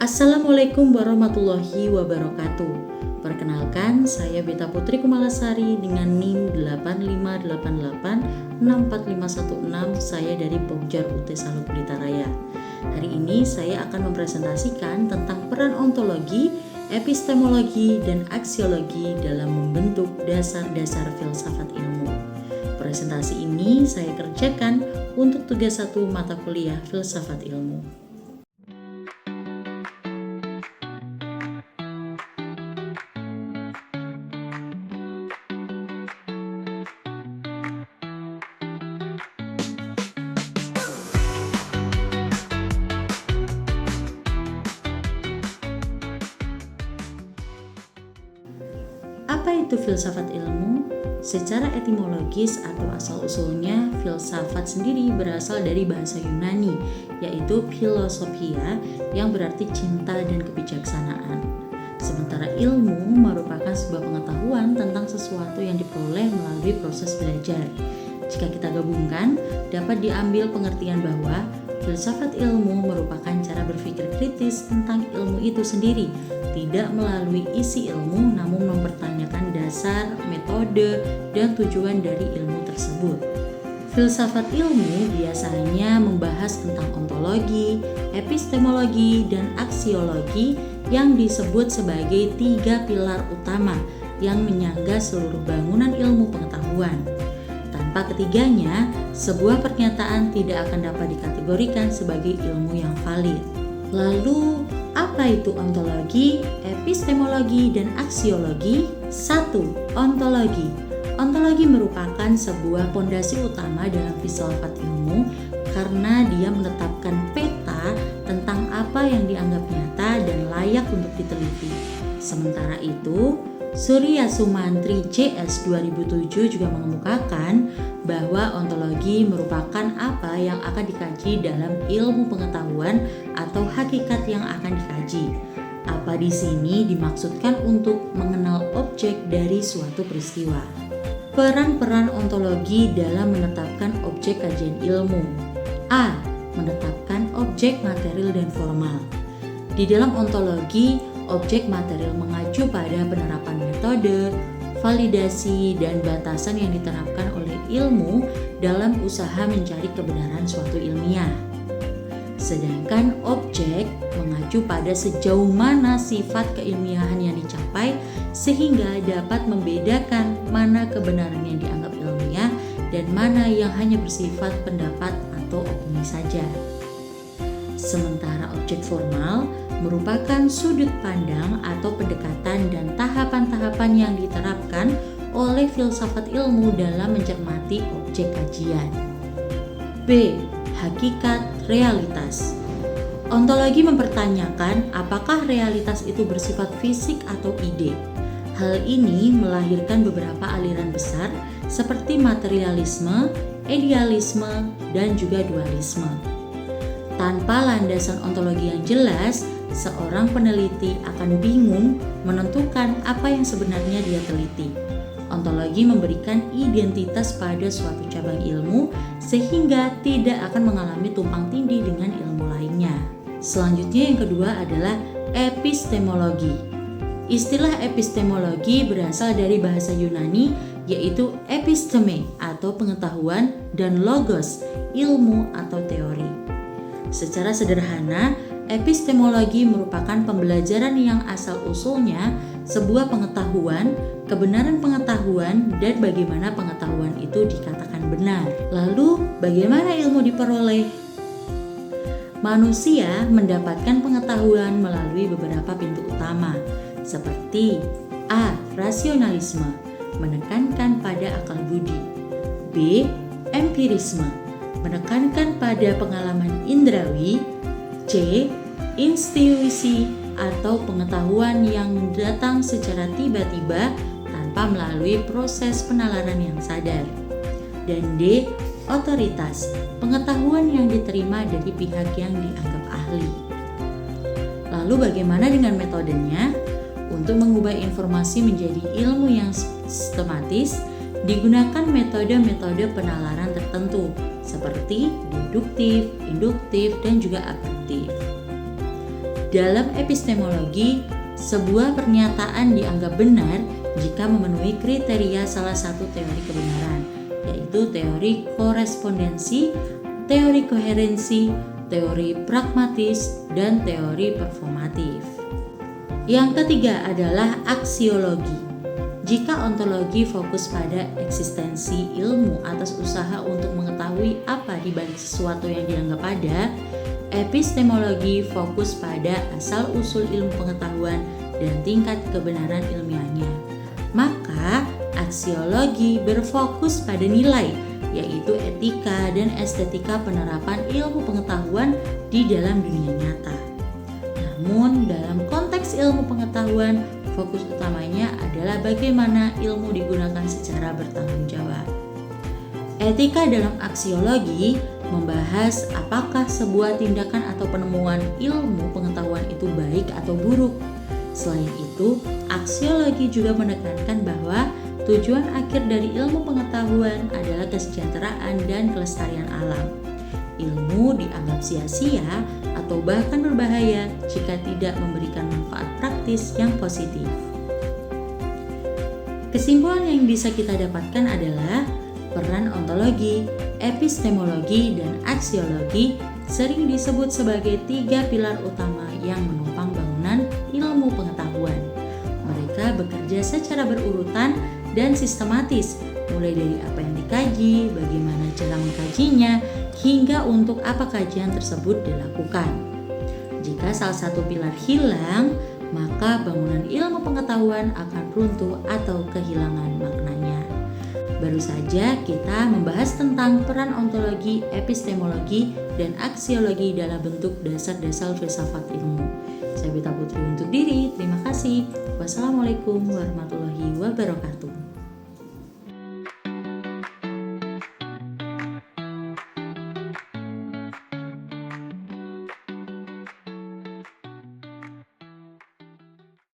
Assalamualaikum warahmatullahi wabarakatuh. Perkenalkan, saya Beta Putri Kumalasari dengan NIM 8588645116. Saya dari Pokjar UT Salut Blitaraya. Hari ini saya akan mempresentasikan tentang peran ontologi, epistemologi, dan aksiologi dalam membentuk dasar-dasar filsafat ilmu. Presentasi ini saya kerjakan untuk tugas 1 mata kuliah filsafat ilmu. Apa itu filsafat ilmu? Secara etimologis atau asal-usulnya, filsafat sendiri berasal dari bahasa Yunani, yaitu philosophia, yang berarti cinta dan kebijaksanaan. Sementara ilmu merupakan sebuah pengetahuan tentang sesuatu yang diperoleh melalui proses belajar. Jika kita gabungkan, dapat diambil pengertian bahwa filsafat ilmu merupakan cara berpikir kritis tentang ilmu itu sendiri, tidak melalui isi ilmu namun mempertanyakan dasar, metode, dan tujuan dari ilmu tersebut. Filsafat ilmu biasanya membahas tentang ontologi, epistemologi, dan aksiologi yang disebut sebagai 3 pilar utama yang menyangga seluruh bangunan ilmu pengetahuan. Tanpa ketiganya, sebuah pernyataan tidak akan dapat dikategorikan sebagai ilmu yang valid. Lalu, apa itu ontologi, epistemologi, dan aksiologi? 1. Ontologi. Ontologi merupakan sebuah pondasi utama dalam filsafat ilmu karena dia menetapkan peta tentang apa yang dianggap nyata dan layak untuk diteliti. Sementara itu, Surya Sumantri JS 2007 juga mengemukakan bahwa ontologi merupakan apa yang akan dikaji dalam ilmu pengetahuan atau hakikat yang akan dikaji. Apa di sini dimaksudkan untuk mengenal objek dari suatu peristiwa. Peran-peran ontologi dalam menetapkan objek kajian ilmu. A. Menetapkan objek material dan formal. Di dalam ontologi, objek material mengacu pada penerapan metode, validasi, dan batasan yang diterapkan oleh ilmu dalam usaha mencari kebenaran suatu ilmiah. Sedangkan objek mengacu pada sejauh mana sifat keilmiahan yang dicapai sehingga dapat membedakan mana kebenaran yang dianggap ilmiah dan mana yang hanya bersifat pendapat atau opini saja. Sementara objek formal merupakan sudut pandang atau pendekatan dan tahapan-tahapan yang diterapkan oleh filsafat ilmu dalam mencermati objek kajian. B. Hakikat realitas. Ontologi mempertanyakan apakah realitas itu bersifat fisik atau ide. Hal ini melahirkan beberapa aliran besar seperti materialisme, idealisme, dan juga dualisme. Tanpa landasan ontologi yang jelas, seorang peneliti akan bingung menentukan apa yang sebenarnya dia teliti. Ontologi memberikan identitas pada suatu cabang ilmu sehingga tidak akan mengalami tumpang tindih dengan ilmu lainnya. Selanjutnya yang kedua adalah epistemologi. Istilah epistemologi berasal dari bahasa Yunani yaitu episteme atau pengetahuan dan logos, ilmu atau teori. Secara sederhana, epistemologi merupakan pembelajaran yang asal-usulnya sebuah pengetahuan, kebenaran pengetahuan, dan bagaimana pengetahuan itu dikatakan benar. Lalu, bagaimana ilmu diperoleh? Manusia mendapatkan pengetahuan melalui beberapa pintu utama, seperti A. Rasionalisme, menekankan pada akal budi. B. Empirisme, menekankan pada pengalaman indrawi. C. Intuisi atau pengetahuan yang datang secara tiba-tiba tanpa melalui proses penalaran yang sadar. Dan D. Otoritas, pengetahuan yang diterima dari pihak yang dianggap ahli. Lalu bagaimana dengan metodenya? Untuk mengubah informasi menjadi ilmu yang sistematis, digunakan metode-metode penalaran tertentu seperti deduktif, induktif, dan juga abduktif. Dalam epistemologi, sebuah pernyataan dianggap benar jika memenuhi kriteria salah satu teori kebenaran, yaitu teori korespondensi, teori koherensi, teori pragmatis, dan teori performatif. Yang ketiga adalah aksiologi. Jika ontologi fokus pada eksistensi ilmu atas usaha untuk mengetahui apa di balik sesuatu yang dianggap ada, epistemologi fokus pada asal-usul ilmu pengetahuan dan tingkat kebenaran ilmiahnya. Maka, aksiologi berfokus pada nilai, yaitu etika dan estetika penerapan ilmu pengetahuan di dalam dunia nyata. Namun, dalam konteks ilmu pengetahuan, fokus utamanya adalah bagaimana ilmu digunakan secara bertanggung jawab. Etika dalam aksiologi membahas apakah sebuah tindakan atau penemuan ilmu pengetahuan itu baik atau buruk. Selain itu, aksiologi juga menekankan bahwa tujuan akhir dari ilmu pengetahuan adalah kesejahteraan dan kelestarian alam. Ilmu dianggap sia-sia atau bahkan berbahaya jika tidak memberikan manfaat praktis yang positif. Kesimpulan yang bisa kita dapatkan adalah peran ontologi, epistemologi, dan aksiologi sering disebut sebagai 3 pilar utama yang menopang bangunan ilmu pengetahuan. Mereka bekerja secara berurutan dan sistematis, mulai dari apa yang dikaji, bagaimana cara mengkajinya, hingga untuk apa kajian tersebut dilakukan. Jika salah satu pilar hilang, maka bangunan ilmu pengetahuan akan runtuh atau kehilangan maknanya. Baru saja kita membahas tentang peran ontologi, epistemologi, dan aksiologi dalam bentuk dasar-dasar filsafat ilmu. Saya Beta Putri untuk diri, terima kasih. Wassalamualaikum warahmatullahi wabarakatuh.